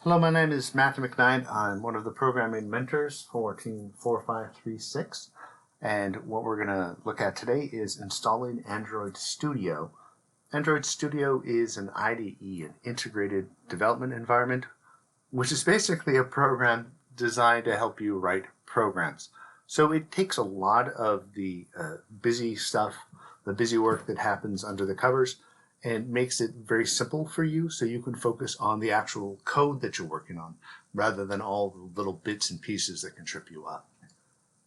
Hello, my name is Matthew McKnight. I'm one of the programming mentors for Team 4536. And what we're going to look at today is installing Android Studio. Android Studio is an IDE, an integrated development environment, which is basically a program designed to help you write programs. So it takes a lot of the busy stuff, the busy work that happens under the covers, and makes it very simple for you so you can focus on the actual code that you're working on rather than all the little bits and pieces that can trip you up.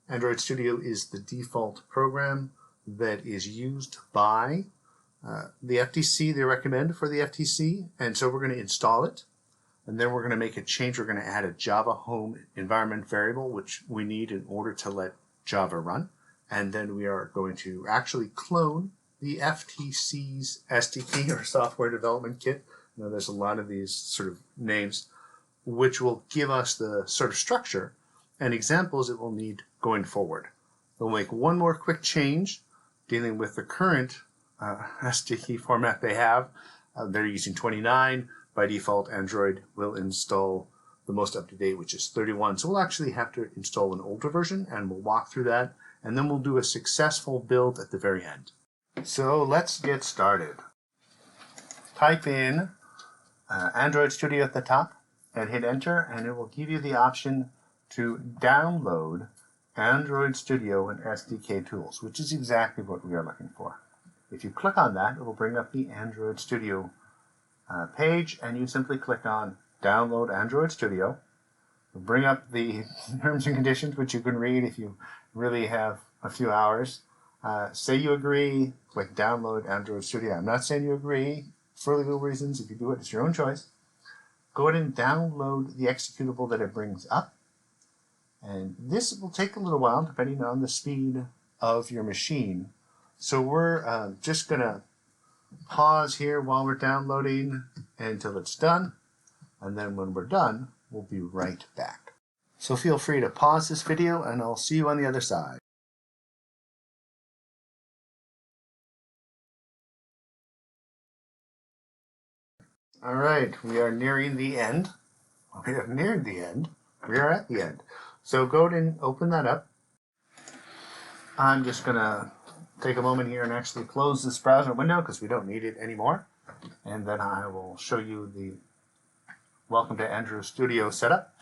Android Studio is the default program that is used by the FTC. They recommend for the FTC, and so we're going to install it, and then we're going to make a change. We're going to add a Java home environment variable, which we need in order to let Java run, and then we are going to actually clone the FTC's SDK, or Software Development Kit. You know, there's a lot of these sort of names, which will give us the sort of structure and examples it will need going forward. We'll make one more quick change dealing with the current SDK format they have. They're using 29. By default, Android will install the most up-to-date, which is 31. So we'll actually have to install an older version, and we'll walk through that, and then we'll do a successful build at the very end. So let's get started. Type in Android Studio at the top and hit enter, and it will give you the option to download Android Studio and SDK tools, which is exactly what we are looking for. If you click on that, it will bring up the Android Studio page, and you simply click on Download Android Studio. It'll bring up the terms and conditions, which you can read if you really have a few hours. Say you agree, click Download Android Studio. I'm not saying you agree for legal reasons. If you do it, it's your own choice. Go ahead and download the executable that it brings up. And this will take a little while depending on the speed of your machine. So we're just going to pause here while we're downloading until it's done. And then when we're done, we'll be right back. So feel free to pause this video, and I'll see you on the other side. All right, we are nearing the end. We have neared the end. We are at the end. So go ahead and open that up. I'm just going to take a moment here and actually close this browser window because we don't need it anymore. And then I will show you the Welcome to Android Studio setup.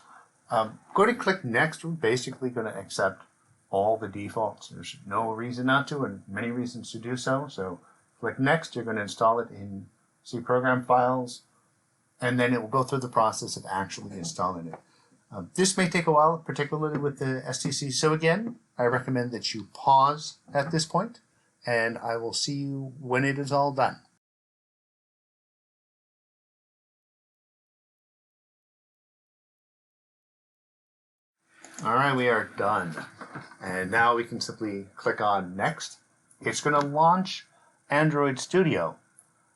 Go ahead and click Next. We're basically going to accept all the defaults. There's no reason not to, and many reasons to do so. So click Next. You're going to install it in C program files, and then it will go through the process of actually installing it. This may take a while, particularly with the STC. So again, I recommend that you pause at this point, and I will see you when it is all done. All right, we are done. And now we can simply click on Next. It's going to launch Android Studio.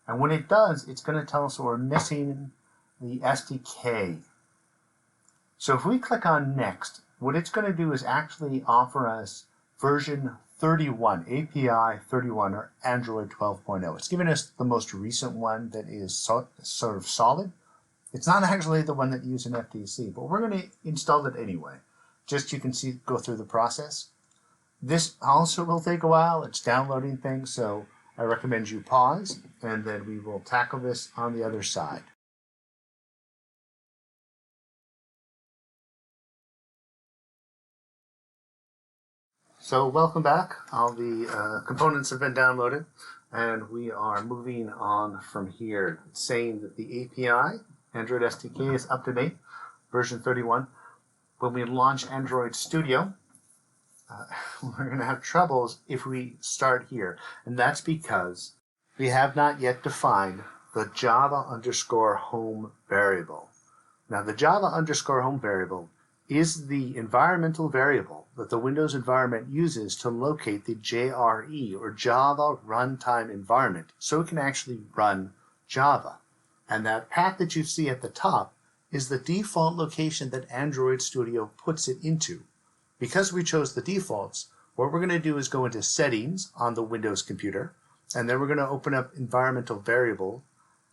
And when it does, it's going to tell us we're missing the SDK. So if we click on Next, what it's going to do is actually offer us version 31, API 31, or Android 12.0. It's giving us the most recent one that is sort of solid. It's not actually the one that uses an FTC, but we're going to install it anyway. Just you can see, go through the process. This also will take a while. It's downloading things, so I recommend you pause, and then we will tackle this on the other side. So welcome back. All the components have been downloaded, and we are moving on from here, saying that the API, Android SDK, is up to date, version 31. When we launch Android Studio, we're going to have troubles if we start here. And that's because we have not yet defined the Java_home variable. Now, the Java_home variable is the environmental variable that the Windows environment uses to locate the JRE, or Java Runtime Environment, so it can actually run Java. And that path that you see at the top is the default location that Android Studio puts it into. Because we chose the defaults, what we're going to do is go into Settings on the Windows computer, and then we're going to open up Environmental Variable,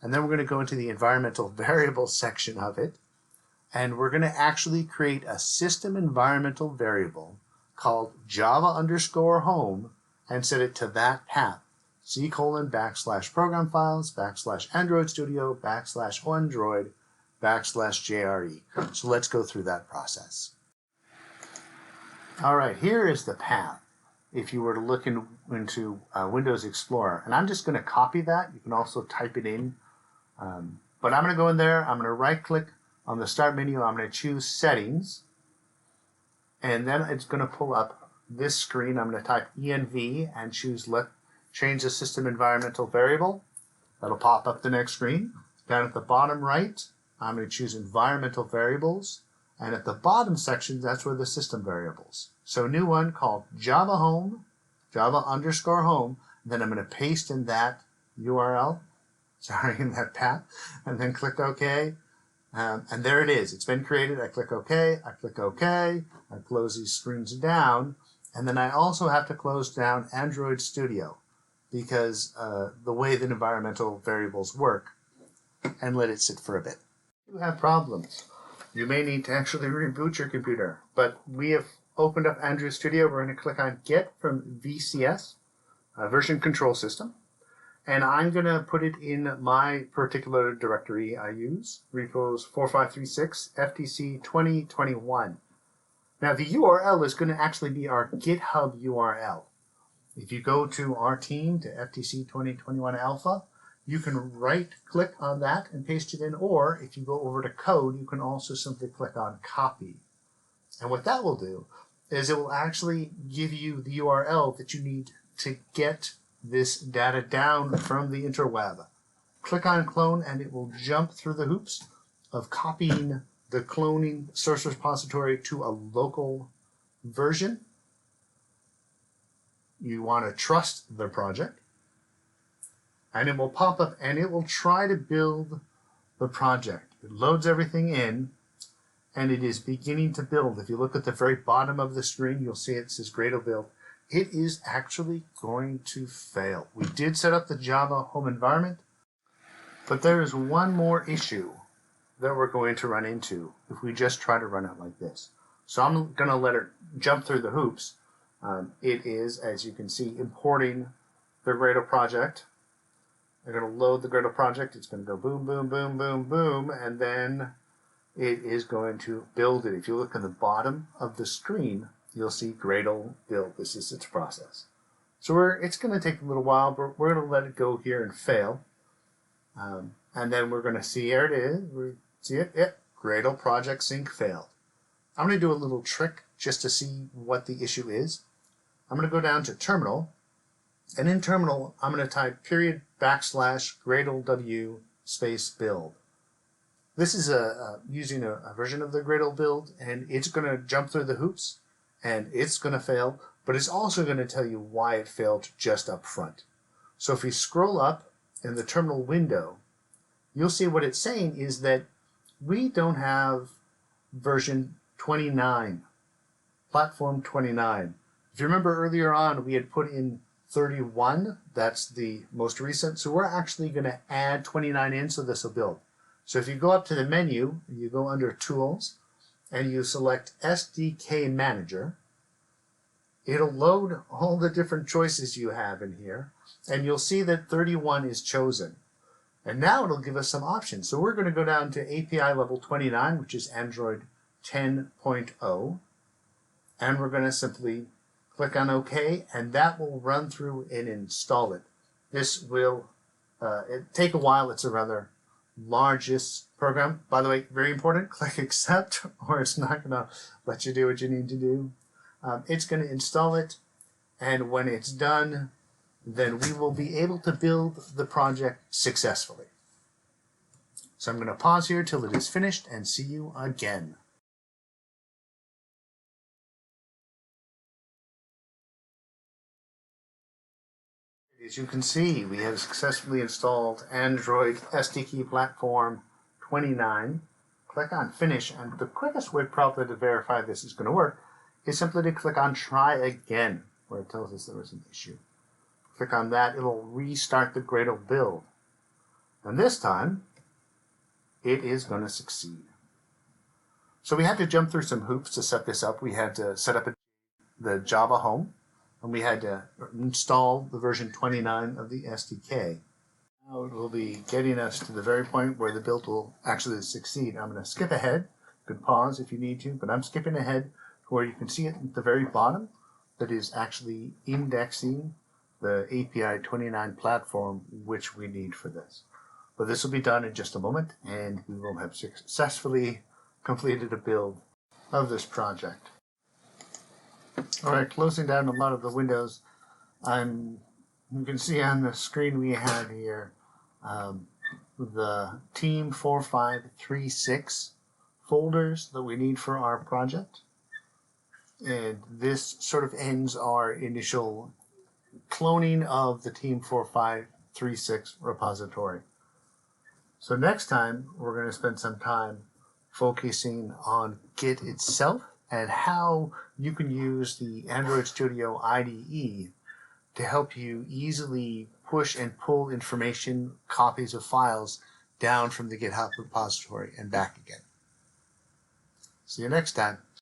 and then we're going to go into the Environmental Variable section of it, and we're going to actually create a system environmental variable called java_home and set it to that path, C:\program files /Android Studio /Android /JRE. So let's go through that process. All right, here is the path. If you were to look into Windows Explorer, and I'm just going to copy that. You can also type it in, but I'm going to go in there. I'm going to right-click on the Start menu. I'm going to choose Settings, and then it's going to pull up this screen. I'm going to type env and choose change the system environmental variable. That'll pop up the next screen. Down at the bottom right, I'm going to choose environmental variables, and at the bottom section, that's where the system variables. So a new one called Java Home, Java_home. Then I'm going to paste in that URL, in that path, and then click OK. And there it is. It's been created. I click OK. I click OK. I close these screens down. And then I also have to close down Android Studio because the way that environmental variables work, and let it sit for a bit. If you have problems, you may need to actually reboot your computer. But we have opened up Android Studio. We're going to click on Get from VCS, Version Control System. And I'm going to put it in my particular directory I use, repos 4536 FTC 2021. Now the URL is going to actually be our GitHub URL. If you go to our team, to FTC 2021 Alpha, you can right-click on that and paste it in, or if you go over to code, you can also simply click on copy. And what that will do is it will actually give you the URL that you need to get this data down from the interweb. Click on clone and it will jump through the hoops of copying the cloning source repository to a local version. You want to trust the project, and it will pop up and it will try to build the project. It loads everything in and it is beginning to build. If you look at the very bottom of the screen, you'll see it says Gradle build. It is actually going to fail. We did set up the Java home environment, but there is one more issue that we're going to run into if we just try to run it like this. So I'm going to let it jump through the hoops. It is, as you can see, importing the Gradle project. I'm going to load the Gradle project. It's going to go boom, boom, boom, boom, boom, and then it is going to build it. If you look at the bottom of the screen, you'll see Gradle build. This is its process. So it's going to take a little while, but we're going to let it go here and fail. And then we're going to see, here it is. We see it? Yep. Gradle project sync failed. I'm going to do a little trick just to see what the issue is. I'm going to go down to terminal, and in terminal, I'm going to type /Gradle w build. This is using a version of the Gradle build, and it's going to jump through the hoops, and it's going to fail, but it's also going to tell you why it failed just up front. So if we scroll up in the terminal window, you'll see what it's saying is that we don't have version 29, platform 29. If you remember earlier on, we had put in 31, that's the most recent, so we're actually going to add 29 in, so this will build. So if you go up to the menu, you go under Tools, and you select SDK Manager, it'll load all the different choices you have in here, and you'll see that 31 is chosen. And now it'll give us some options. So we're going to go down to API level 29, which is Android 10.0, and we're going to simply click on OK, and that will run through and install it. This will take a while. It's a rather largest program. By the way, very important, click accept or it's not going to let you do what you need to do. It's going to install it, and when it's done, then we will be able to build the project successfully. So I'm going to pause here till it is finished and see you again. As you can see, we have successfully installed Android SDK Platform 29. Click on Finish, and the quickest way probably to verify this is going to work is simply to click on Try Again, where it tells us there was an issue. Click on that, it'll restart the Gradle build. And this time, it is going to succeed. So we had to jump through some hoops to set this up. We had to set up the Java home, and we had to install the version 29 of the SDK. Now it will be getting us to the very point where the build will actually succeed. I'm going to skip ahead. You can pause if you need to, but I'm skipping ahead to where you can see it at the very bottom that is actually indexing the API 29 platform which we need for this. But this will be done in just a moment, and we will have successfully completed a build of this project. All right, closing down a lot of the windows. You can see on the screen we have here the Team 4536 folders that we need for our project. And this sort of ends our initial cloning of the Team 4536 repository. So next time, we're going to spend some time focusing on Git itself and how you can use the Android Studio IDE to help you easily push and pull information, copies of files, down from the GitHub repository and back again. See you next time.